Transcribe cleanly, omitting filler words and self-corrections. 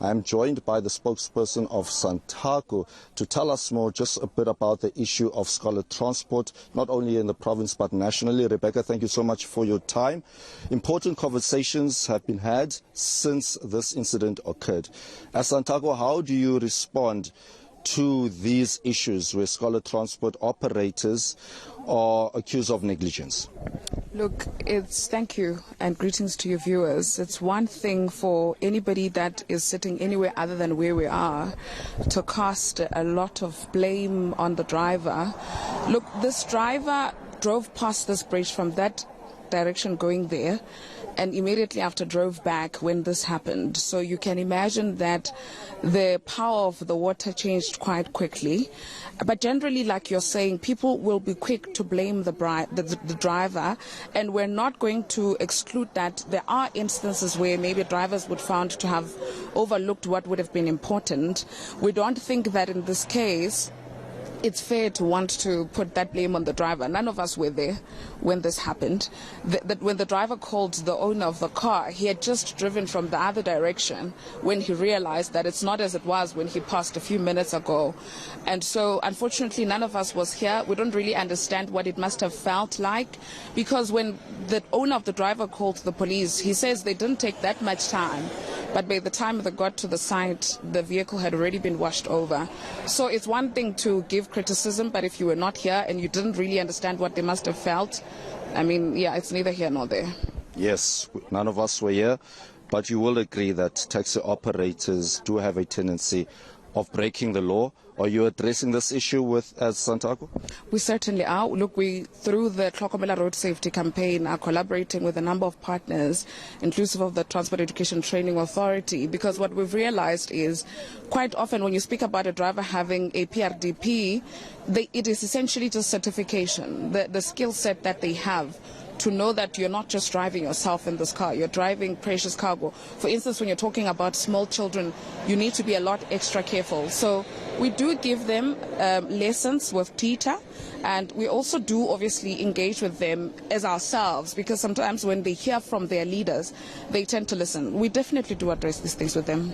I am joined by the spokesperson of Santaco to tell us more just a bit about the issue of scholar transport, not only in the province but nationally. Rebecca, thank you so much for your time. Important conversations have been had since this incident occurred. As Santaco, how do you respond to these issues where scholar transport operators are accused of negligence? Look, thank you and greetings to your viewers. It's one thing for anybody that is sitting anywhere other than where we are to cast a lot of blame on the driver. Look, this driver drove past this bridge from that direction going there and immediately after drove back when this happened. So you can imagine that the power of the water changed quite quickly. But generally, like you're saying, people will be quick to blame the driver, and we're not going to exclude that there are instances where maybe drivers would found to have overlooked what would have been important. We don't think that in this case it's fair to want to put that blame on the driver. None of us were there when this happened. When the driver called the owner of the car, he had just driven from the other direction when he realized that it's not as it was when he passed a few minutes ago. And so, unfortunately, none of us was here. We don't really understand what it must have felt like, because when the owner of the driver called the police, he says they didn't take that much time. But by the time they got to the site, the vehicle had already been washed over. So it's one thing to give criticism, but if you were not here and you didn't really understand what they must have felt, I mean, yeah, it's neither here nor there. Yes, none of us were here, but you will agree that taxi operators do have a tendency of breaking the law. Are you addressing this issue as Santaco? We certainly are. Look, we, through the Tlhokomela Road Safety Campaign, are collaborating with a number of partners, inclusive of the Transport Education Training Authority, because what we've realized is quite often when you speak about a driver having a PRDP, it is essentially just certification, the skill set that they have to know that you're not just driving yourself in this car, you're driving precious cargo. For instance, when you're talking about small children, you need to be a lot extra careful. So we do give them lessons with TETA, and we also do obviously engage with them as ourselves, because sometimes when they hear from their leaders, they tend to listen. We definitely do address these things with them.